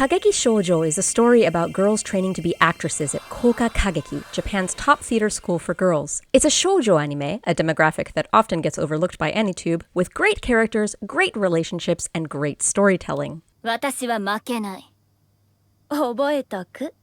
Kageki Shoujo is a story about girls training to be actresses at Koka Kageki, Japan's top theater school for girls. It's a shoujo anime, a demographic that often gets overlooked by AnyTube, with great characters, great relationships, and great storytelling. 私は負けない。覚えとく。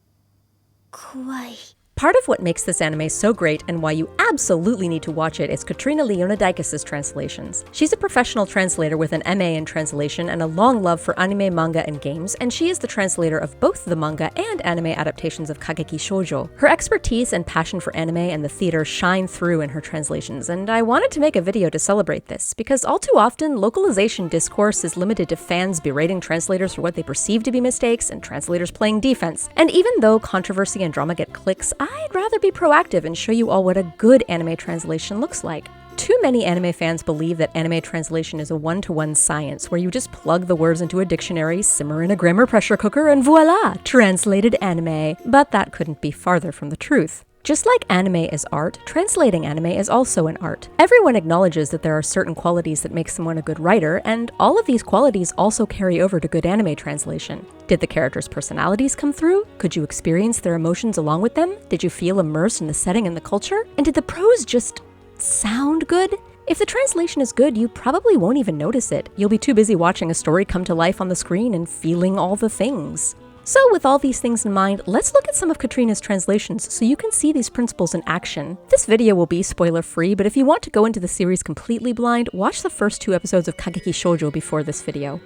怖い。 Part of what makes this anime so great and why you absolutely need to watch it is Katrina Leonoudakis' translations. She's a professional translator with an MA in translation and a long love for anime, manga, and games, and she is the translator of both the manga and anime adaptations of Kageki Shoujo. Her expertise and passion for anime and the theater shine through in her translations, and I wanted to make a video to celebrate this, because all too often, localization discourse is limited to fans berating translators for what they perceive to be mistakes and translators playing defense. And even though controversy and drama get clicks, I'd rather be proactive and show you all what a good anime translation looks like. Too many anime fans believe that anime translation is a one-to-one science where you just plug the words into a dictionary, simmer in a grammar pressure cooker, and voila, translated anime. But that couldn't be farther from the truth. Just like anime is art, translating anime is also an art. Everyone acknowledges that there are certain qualities that make someone a good writer, and all of these qualities also carry over to good anime translation. Did the characters' personalities come through? Could you experience their emotions along with them? Did you feel immersed in the setting and the culture? And did the prose just sound good? If the translation is good, you probably won't even notice it. You'll be too busy watching a story come to life on the screen and feeling all the things. So with all these things in mind, let's look at some of Katrina's translations so you can see these principles in action. This video will be spoiler-free, but if you want to go into the series completely blind, watch the first 2 episodes of Kageki Shoujo before this video.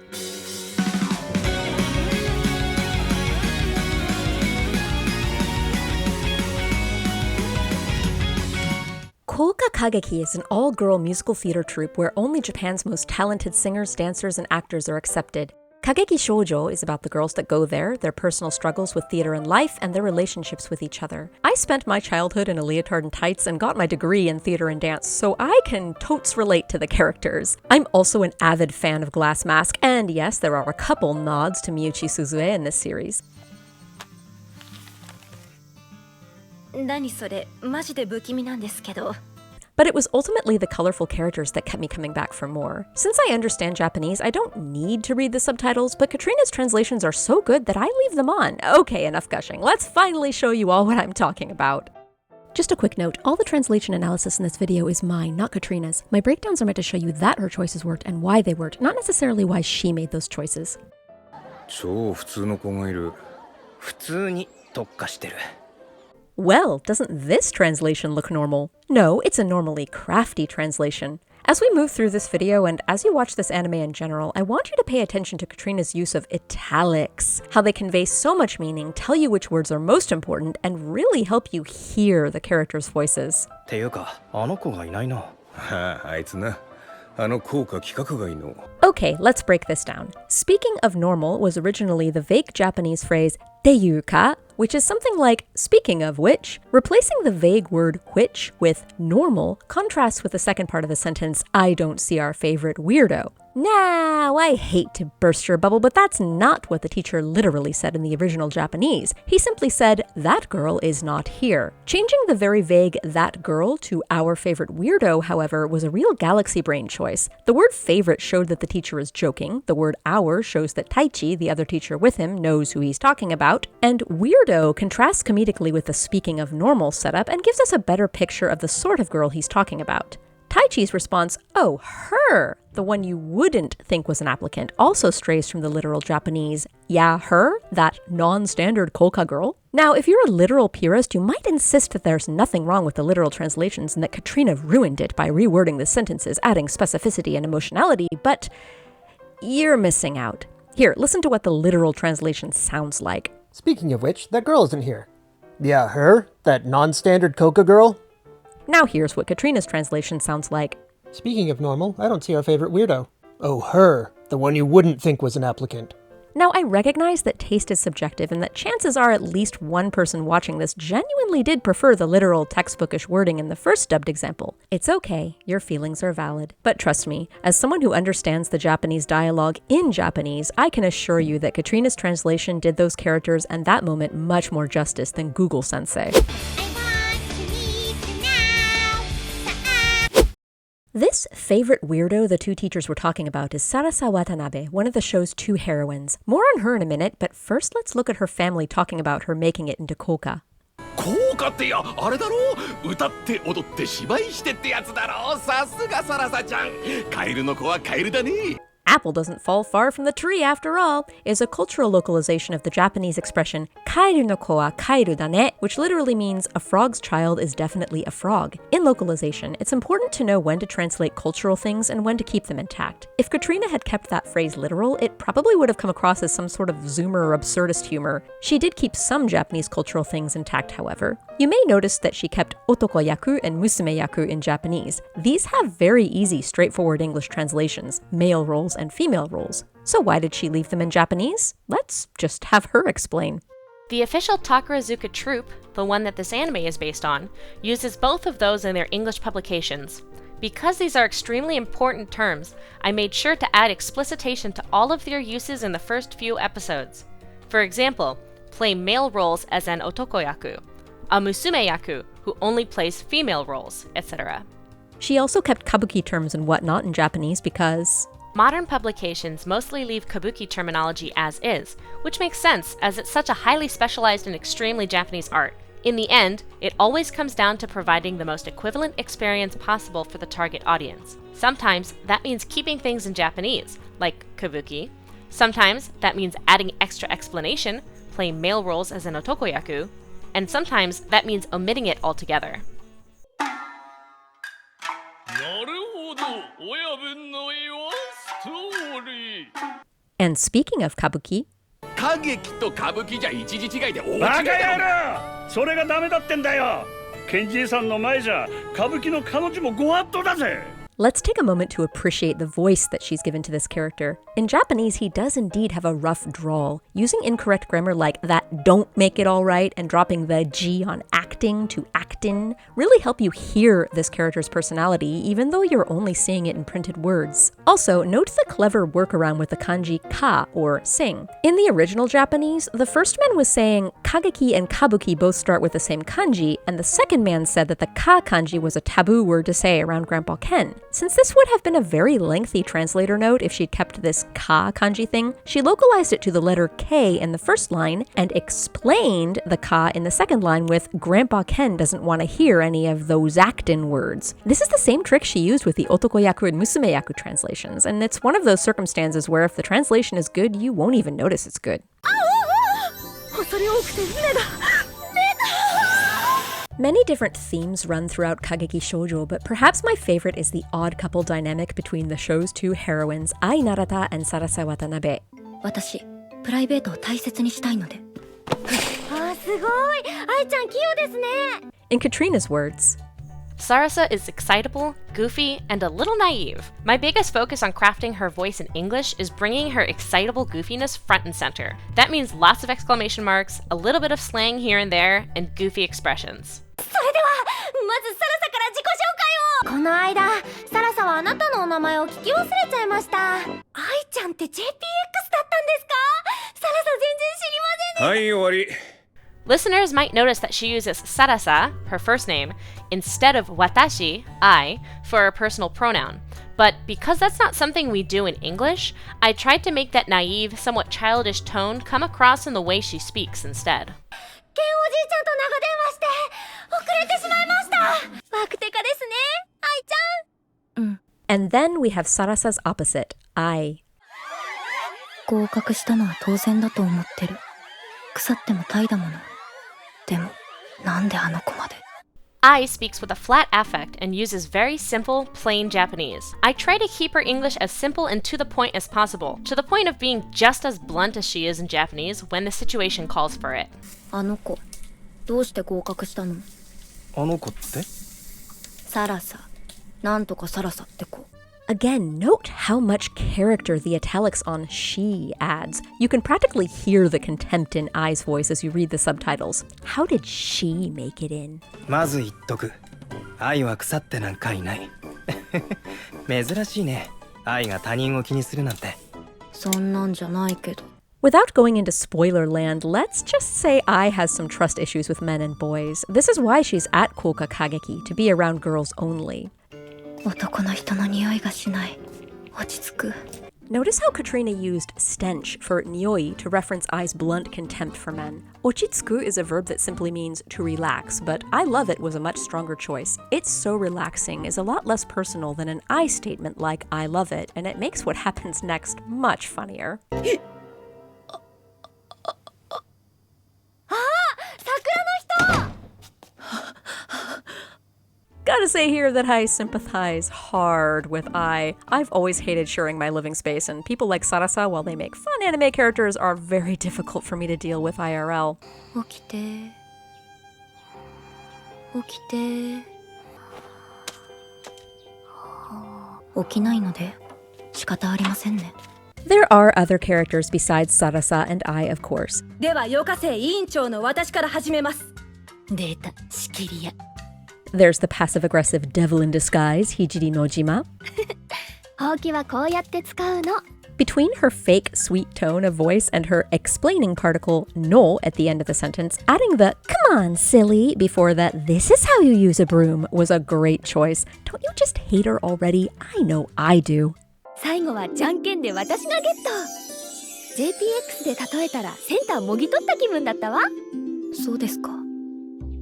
Koka Kageki is an all-girl musical theater troupe where only Japan's most talented singers, dancers, and actors are accepted. Kageki Shoujo is about the girls that go there, their personal struggles with theater and life, and their relationships with each other. I spent my childhood in a leotard and tights and got my degree in theater and dance, so I can totes relate to the characters. I'm also an avid fan of Glass Mask, and yes, there are a couple nods to Miyuchi Suzue in this series. 何それ、マジで不気味なんですけど。 But it was ultimately the colorful characters that kept me coming back for more. Since I understand Japanese, I don't need to read the subtitles, but Katrina's translations are so good that I leave them on. Okay, enough gushing. Let's finally show you all what I'm talking about. Just a quick note, all the translation analysis in this video is mine, not Katrina's. My breakdowns are meant to show you that her choices worked and why they worked, not necessarily why she made those choices. 超普通の子がいる。普通に特化してる。 Well, doesn't this translation look normal? No, it's a normally crafty translation. As we move through this video, and as you watch this anime in general, I want you to pay attention to Katrina's use of italics, how they convey so much meaning, tell you which words are most important, and really help you hear the characters' voices. ていうか、あの子がいないな。はあ、あいつな。あの効果企画外の。 Okay, let's break this down. Speaking of normal was originally the vague Japanese phrase, ていうか, which is something like, speaking of which. Replacing the vague word which with normal contrasts with the second part of the sentence, I don't see our favorite weirdo. Now, I hate to burst your bubble, but that's not what the teacher literally said in the original Japanese. He simply said, that girl is not here. Changing the very vague that girl to our favorite weirdo, however, was a real galaxy brain choice. The word favorite showed that the teacher is joking, the word our shows that Taichi, the other teacher with him, knows who he's talking about, and weirdo contrasts comedically with the speaking of normal setup and gives us a better picture of the sort of girl he's talking about. Taichi's response, oh, her, the one you wouldn't think was an applicant, also strays from the literal Japanese, yeah, her, that non-standard Koka girl. Now, if you're a literal purist, you might insist that there's nothing wrong with the literal translations and that Katrina ruined it by rewording the sentences, adding specificity and emotionality, but you're missing out. Here, listen to what the literal translation sounds like. Speaking of which, that girl isn't here. Yeah, her? That non-standard Coca girl? Now here's what Katrina's translation sounds like. Speaking of normal, I don't see our favorite weirdo. Oh, her. The one you wouldn't think was an applicant. Now, I recognize that taste is subjective and that chances are at least one person watching this genuinely did prefer the literal textbookish wording in the first dubbed example. It's okay, your feelings are valid. But trust me, as someone who understands the Japanese dialogue in Japanese, I can assure you that Katrina's translation did those characters and that moment much more justice than Google Sensei. This favorite weirdo the two teachers were talking about is Sarasa Watanabe, one of the show's two heroines. More on her in a minute, but first let's look at her family talking about her making it into Koka. 効果ってやあれだろ歌って踊って芝居してってやつだろさすがサラサちゃんカエルの子はカエルだね Apple doesn't fall far from the tree after all, is a cultural localization of the Japanese expression kaeru no ko wa kaeru da ne, which literally means a frog's child is definitely a frog. In localization, it's important to know when to translate cultural things and when to keep them intact. If Katrina had kept that phrase literal, it probably would have come across as some sort of zoomer or absurdist humor. She did keep some Japanese cultural things intact, however. You may notice that she kept otoko-yaku and musume-yaku in Japanese. These have very easy, straightforward English translations, male roles and female roles. So why did she leave them in Japanese? Let's just have her explain. The official Takarazuka troupe, the one that this anime is based on, uses both of those in their English publications. Because these are extremely important terms, I made sure to add explicitation to all of their uses in the first few episodes. For example, play male roles as an otokoyaku, a musume-yaku who only plays female roles, etc. She also kept kabuki terms and whatnot in Japanese because modern publications mostly leave kabuki terminology as is, which makes sense as it's such a highly specialized and extremely Japanese art. In the end, it always comes down to providing the most equivalent experience possible for the target audience. Sometimes that means keeping things in Japanese, like kabuki. Sometimes that means adding extra explanation, playing male roles as an otokoyaku. And sometimes that means omitting it altogether. And speaking of kabuki, 歌劇と歌舞伎じゃ一時違いで大違いバカだ野郎それがダメだってんだよケンジーさんの前じゃ歌舞伎の彼女もご法度だぜ let's take a moment to appreciate the voice that she's given to this character. In Japanese, he does indeed have a rough drawl. Using incorrect grammar like that don't make it all right and dropping the G on acting to actin really help you hear this character's personality, even though you're only seeing it in printed words. Also, note the clever workaround with the kanji ka, or sing. In the original Japanese, the first man was saying Kageki and Kabuki both start with the same kanji, and the second man said that the ka kanji was a taboo word to say around Grandpa Ken. Since this would have been a very lengthy translator note if she'd kept this ka kanji thing, she localized it to the letter K in the first line and explained the ka in the second line with Grandpa Ken doesn't want to hear any of those actin words. This is the same trick she used with the otokoyaku and musume-yaku translations, and it's one of those circumstances where if the translation is good, you won't even notice it's good. Many different themes run throughout Kageki Shoujo, but perhaps my favorite is the odd couple dynamic between the show's two heroines, Ai Narata and Sarasa Watanabe. 私プライベートを大切にしたいので。あ、すごい。愛ちゃん器用ですね。 In Katrina's words, Sarasa is excitable, goofy, and a little naive. My biggest focus on crafting her voice in English is bringing her excitable goofiness front and center. That means lots of exclamation marks, a little bit of slang here and there, and goofy expressions. それではまずサラサから自己紹介を。この間サラサはあなたのお名前を聞き忘れちゃいました。愛ちゃんって JPX だったんですか？サラサ全然知りませんでした。はい終わり Listeners might notice that she uses sarasa, her first name, instead of watashi, I, for her personal pronoun. But because that's not something we do in English, I tried to make that naive, somewhat childish tone come across in the way she speaks instead. ケンおじいちゃんと長電話して遅れてしまいました。ワクテカですね、愛ちゃん。and then we have Sarasa's opposite, I. 合格したのは当然だと思ってる。腐っても怠惰もの。でも、なんであの子まで。I speaks with a flat affect and uses very simple, plain Japanese. I try to keep her English as simple and to the point as possible, to the point of being just as blunt as she is in Japanese when the situation calls for it. あの子、どうして合格したの？あの子ってサラサ。なんとかサラサって子。Again, note how much character the italics on she adds. You can practically hear the contempt in I's voice as you read the subtitles. How did she make it in? まず言っとく。愛は腐ってなんかいない。珍しいね。愛が他人を気にするなんて。そんなんじゃないけど。Without going into spoiler land, let's just say Ai has some trust issues with men and boys. This is why she's at Koka Kageki, to be around girls only. 男の人の匂いがしない。落ち着く。 Notice how Katrina used stench for nioi to reference Ai's blunt contempt for men. Ochitsuku is a verb that simply means to relax, but I love it was a much stronger choice. It's so relaxing is a lot less personal than an I statement like I love it, and it makes what happens next much funnier. Gotta say here that I sympathize hard with Ai. I've always hated sharing my living space, and people like Sarasa, while they make fun anime characters, are very difficult for me to deal with IRL. 起きて。起きて。起きないので仕方ありませんね。 There are other characters besides Sarasa and Ai, of course. では、よかせ委員長の私から始めます。出た、仕切り屋。 There's the passive-aggressive devil in disguise, Hijiri Nojima. ほうきはこうやって使うの。 Between her fake sweet tone of voice and her explaining particle no at the end of the sentence, adding the come on silly before the this is how you use a broom was a great choice. Don't you just hate her already? I know I do. 最後はじゃんけんで私がゲット。 JPX で例えたらセンターもぎ取った気分だったわ。そうですか。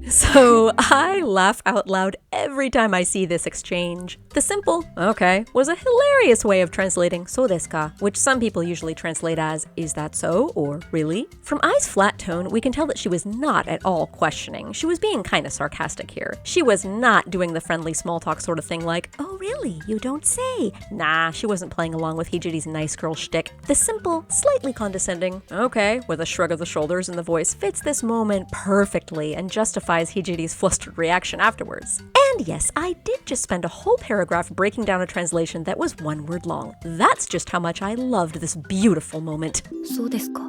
So I laugh out loud every time I see this exchange. The simple, okay, was a hilarious way of translating so desu ka, which some people usually translate as, is that so, or really? From Ai's flat tone, we can tell that she was not at all questioning. She was being kind of sarcastic here. She was not doing the friendly small talk sort of thing like, oh really, you don't say. Nah, she wasn't playing along with Hijiri's nice girl shtick. The simple, slightly condescending, okay, with a shrug of the shoulders in the voice fits this moment perfectly and justifies Hijiri's flustered reaction afterwards. And yes, I did just spend a whole paragraph breaking down a translation that was one word long. That's just how much I loved this beautiful moment. そうですか。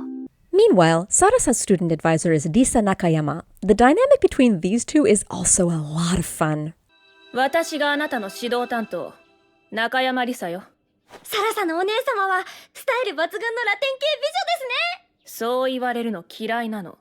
Meanwhile, Sarasa's student advisor is Risa Nakayama. The dynamic between these two is also a lot of fun. 私があなたの指導担当、中山理沙よ。サラサのお姉様はスタイル抜群のラテン系美女ですね。そう言われるの嫌いなの。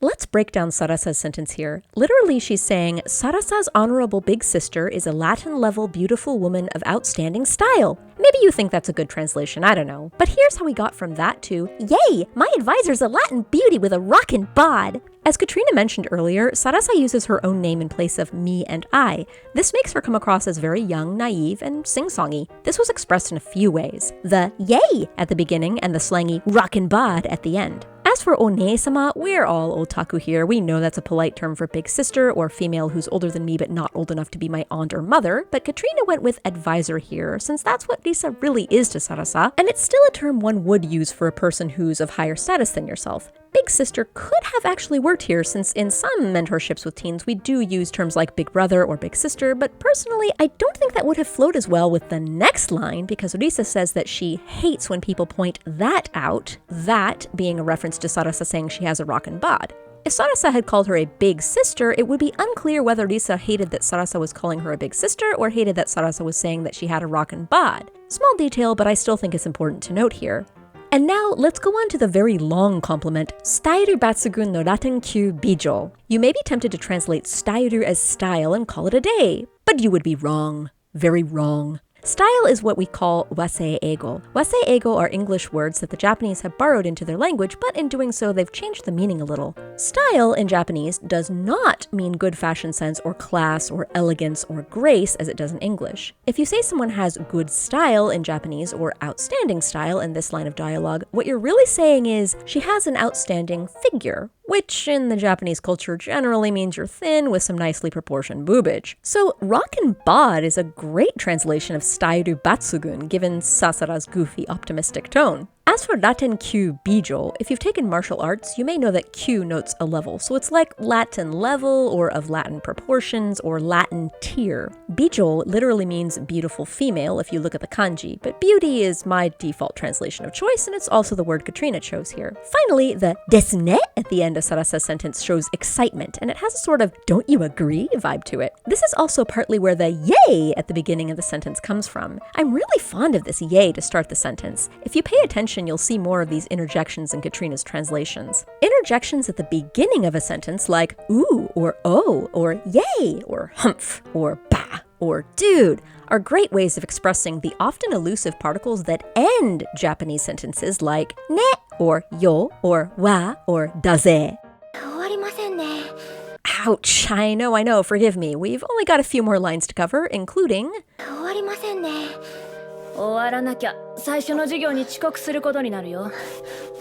Let's break down Sarasa's sentence here. Literally, she's saying, Sarasa's honorable big sister is a Latin-level beautiful woman of outstanding style. Maybe you think that's a good translation, I don't know. But here's how we got from that to, yay, my advisor's a Latin beauty with a rockin' bod. As Katrina mentioned earlier, Sarasa uses her own name in place of me and I. This makes her come across as very young, naive, and sing-songy. This was expressed in a few ways. The yay at the beginning and the slangy rockin' bod at the end. As for one-sama, we're all otaku here. We know that's a polite term for big sister or female who's older than me but not old enough to be my aunt or mother, but Katrina went with advisor here since that's what Risa really is to Sarasa, and it's still a term one would use for a person who's of higher status than yourself. Big sister could have actually worked here since in some mentorships with teens we do use terms like big brother or big sister, but personally I don't think that would have flowed as well with the next line because Risa says that she hates when people point that out, that being a reference to Sarasa saying she has a rockin' bod. If Sarasa had called her a big sister, it would be unclear whether Risa hated that Sarasa was calling her a big sister or hated that Sarasa was saying that she had a rockin' bod. Small detail, but I still think it's important to note here. And now, let's go on to the very long compliment, Stairu batsugun no raten kyu bijo. You may be tempted to translate stairu as style and call it a day, but you would be wrong. Very wrong. Style is what we call wasei-eigo. Wasei-eigo are English words that the Japanese have borrowed into their language, but in doing so, they've changed the meaning a little. Style in Japanese does not mean good fashion sense or class or elegance or grace as it does in English. If you say someone has good style in Japanese or outstanding style in this line of dialogue, what you're really saying is she has an outstanding figure, which in the Japanese culture generally means you're thin with some nicely proportioned boobage. So rockin' bod is a great translation of stairu batsugun given Sasara's goofy optimistic tone. As for Raten Kyu Bijo, if you've taken martial arts, you may know that Kyu notes a level, so it's like Latin level, or of Latin proportions, or Latin tier. Bijo literally means beautiful female if you look at the kanji, but beauty is my default translation of choice, and it's also the word Katrina chose here. Finally, the desu ne at the end of Sarasa's sentence shows excitement, and it has a sort of don't you agree vibe to it. This is also partly where the yay at the beginning of the sentence comes from. I'm really fond of this yay to start the sentence. If you pay attention, you'll see more of these interjections in Katrina's translations. Interjections at the beginning of a sentence like ooh or oh or yay or humph or bah. or dude are great ways of expressing the often elusive particles that end Japanese sentences like ne or yo or wa or daze. 終わりませんね。 Ouch, I know, forgive me. We've only got a few more lines to cover, including 終わりませんね。終わらなきゃ最初の授業に遅刻することになるよ。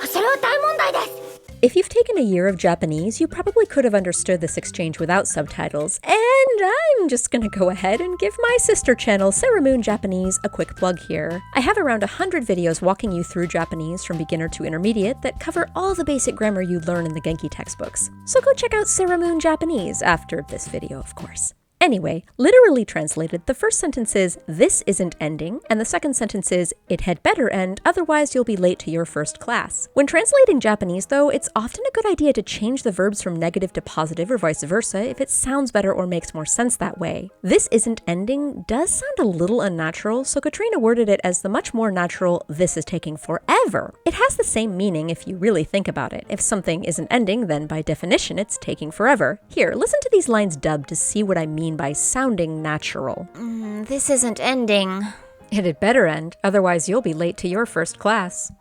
それは大問題です。 If you've taken a year of Japanese, you probably could have understood this exchange without subtitles, and I'm just gonna go ahead and give my sister channel, Sarah Moon Japanese, a quick plug here. I have around 100 videos walking you through Japanese from beginner to intermediate that cover all the basic grammar you learn in the Genki textbooks. So go check out Sarah Moon Japanese after this video, of course. Anyway, literally translated, the first sentence is, this isn't ending, and the second sentence is, it had better end, otherwise you'll be late to your first class. When translating Japanese, though, it's often a good idea to change the verbs from negative to positive or vice versa if it sounds better or makes more sense that way. This isn't ending does sound a little unnatural, so Katrina worded it as the much more natural, this is taking forever. It has the same meaning if you really think about it. If something isn't ending, then by definition it's taking forever. Here, listen to these lines dubbed to see what I mean by sounding natural. This isn't ending. It had better end, otherwise you'll be late to your first class.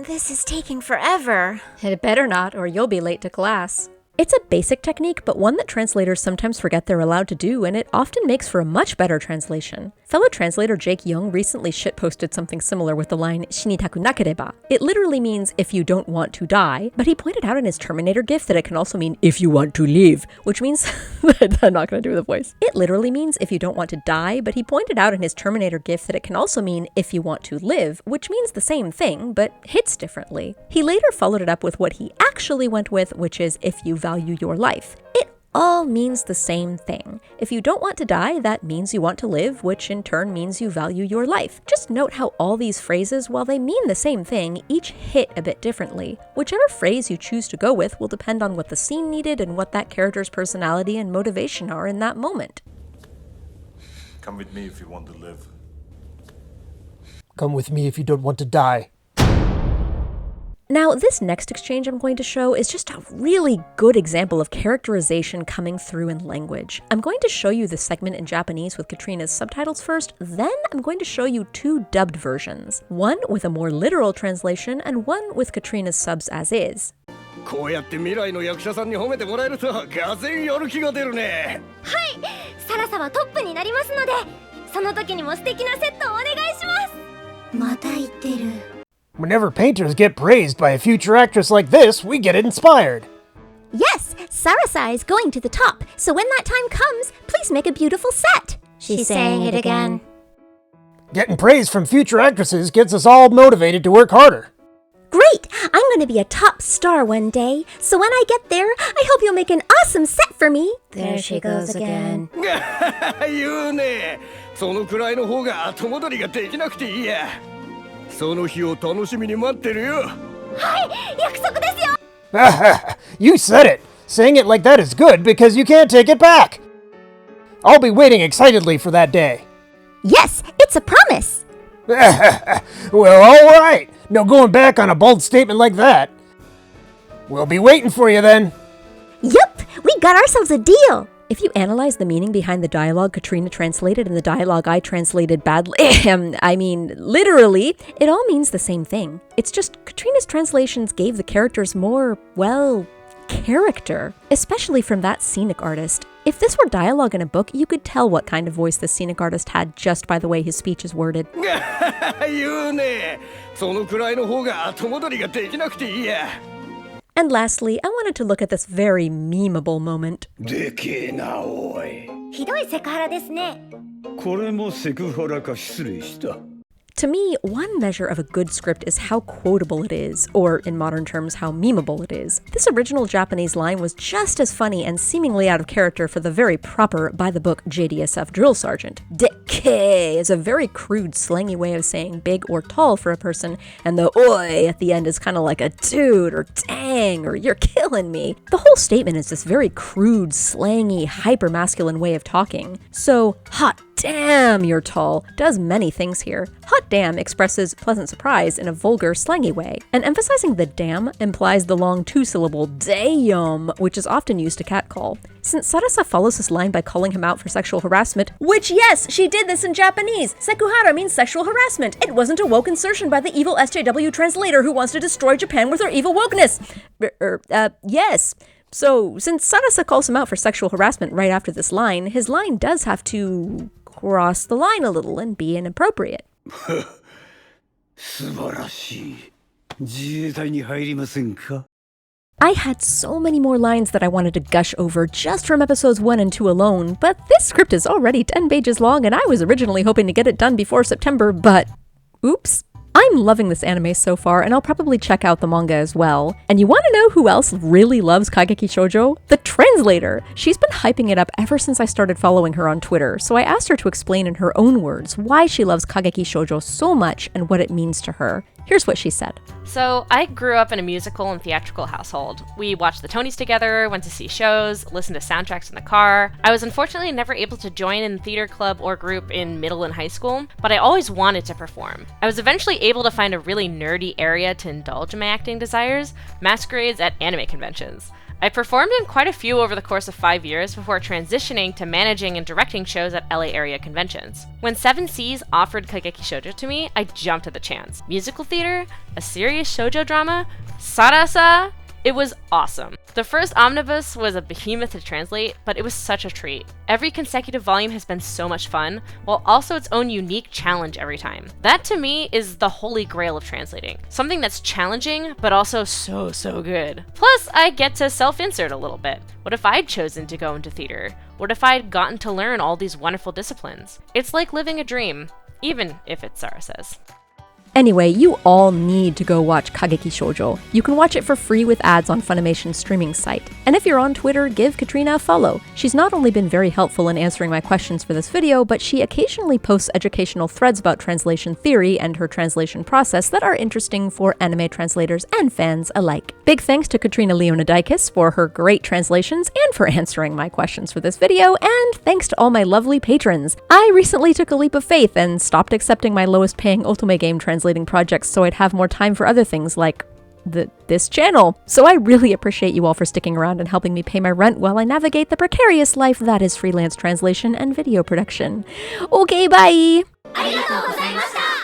This is taking forever. It had better not, or you'll be late to class. It's a basic technique, but one that translators sometimes forget they're allowed to do, and it often makes for a much better translation. Fellow translator Jake Young recently shitposted something similar with the line shinitaku nakereba. It literally means if you don't want to die, but he pointed out in his Terminator gif that it can also mean if you want to live, which means I'm not going to do the voice. It literally means if you don't want to die, but he pointed out in his Terminator gif that it can also mean if you want to live, which means the same thing, but hits differently. He later followed it up with what he actually went with, which is if you value your life. It all means the same thing. If you don't want to die, that means you want to live, which in turn means you value your life. Just note how all these phrases, while they mean the same thing, each hit a bit differently. Whichever phrase you choose to go with will depend on what the scene needed and what that character's personality and motivation are in that moment. Come with me if you want to live. Come with me if you don't want to die. Now, this next exchange I'm going to show is just a really good example of characterization coming through in language. I'm going to show you the segment in Japanese with Katrina's subtitles first, then I'm going to show you two dubbed versions. One with a more literal translation, and one with Katrina's subs as is. こうやって未来の役者さんに褒めてもらえるとがぜんやる気が出るね。はい、サラサはトップになりますので、その時にも素敵なセットをお願いします。また言ってる。 Whenever painters get praised by a future actress like this, we get inspired. Yes, Sarasa is going to the top, so when that time comes, please make a beautiful set. She's saying it again. Getting praise from future actresses gets us all motivated to work harder. Great! I'm going to be a top star one day, so when I get there, I hope you'll make an awesome set for me. There she goes again. 言うね。そのくらいの方が後戻りができなくていいや。その日を楽しみに待ってるよ。はい、約束ですよ。You said it. Saying it like that is good because you can't take it back. I'll be waiting excitedly for that day. Yes, it's a promise. Well, all right. No going back on a bold statement like that. We'll be waiting for you then. Yup, we got ourselves a deal. If you analyze the meaning behind the dialogue Katrina translated and the dialogue I translated badly, I mean, literally, it all means the same thing. It's just Katrina's translations gave the characters more, well, character, especially from that scenic artist. If this were dialogue in a book, you could tell what kind of voice the scenic artist had just by the way his speech is worded. 言うね。そのくらいの方が後戻りができなくていいや。 And lastly, I wanted to look at this very memeable moment. でけえなおい。ひどいセクハラですね。これもセクハラか失礼した。 To me, one measure of a good script is how quotable it is, or in modern terms, how memeable it is. This original Japanese line was just as funny and seemingly out of character for the very proper, by-the-book JDSF drill sergeant. Dekke is a very crude, slangy way of saying big or tall for a person, and the oi at the end is kind of like a dude, or dang, or you're killing me. The whole statement is this very crude, slangy, hyper-masculine way of talking. So, hot damn, you're tall does many things here. Hot damn expresses pleasant surprise in a vulgar, slangy way, and emphasizing the damn implies the long two-syllable damn, which is often used to catcall. Since Sarasa follows this line by calling him out for sexual harassment, which yes, she did this in Japanese! Sekuhara means sexual harassment! It wasn't a woke insertion by the evil SJW translator who wants to destroy Japan with her evil wokeness! Yes. So, since Sarasa calls him out for sexual harassment right after this line, his line does have to cross the line a little and be inappropriate. I had so many more lines that I wanted to gush over just from episodes 1 and 2 alone, but this script is already 10 pages long and I was originally hoping to get it done before September, but oops. I'm loving this anime so far, and I'll probably check out the manga as well. And you want to know who else really loves Kageki Shoujo? The translator! She's been hyping it up ever since I started following her on Twitter, so I asked her to explain in her own words why she loves Kageki Shoujo so much and what it means to her. Here's what she said. So, I grew up in a musical and theatrical household. We watched the Tonys together, went to see shows, listened to soundtracks in the car. I was unfortunately never able to join in theater club or group in middle and high school, but I always wanted to perform. I was eventually able to find a really nerdy area to indulge in my acting desires, masquerades at anime conventions. I performed in quite a few over the course of 5 years before transitioning to managing and directing shows at LA area conventions. When 7 Seas offered Kageki Shoujo to me, I jumped at the chance. Musical theater? A serious shoujo drama? Sarasa? It was awesome. The first omnibus was a behemoth to translate, but it was such a treat. Every consecutive volume has been so much fun, while also its own unique challenge every time. That to me is the holy grail of translating. Something that's challenging, but also so good. Plus, I get to self-insert a little bit. What if I'd chosen to go into theater? What if I'd gotten to learn all these wonderful disciplines? It's like living a dream, even if it's Sarasa's. Anyway, you all need to go watch Kageki Shoujo. You can watch it for free with ads on Funimation's streaming site. And if you're on Twitter, give Katrina a follow. She's not only been very helpful in answering my questions for this video, but she occasionally posts educational threads about translation theory and her translation process that are interesting for anime translators and fans alike. Big thanks to Katrina Leonoudakis for her great translations and for answering my questions for this video, and thanks to all my lovely patrons. I recently took a leap of faith and stopped accepting my lowest paying Ultimate Game translating projects so I'd have more time for other things like this channel. So I really appreciate you all for sticking around and helping me pay my rent while I navigate the precarious life that is freelance translation and video production. Okay, bye! ありがとうございました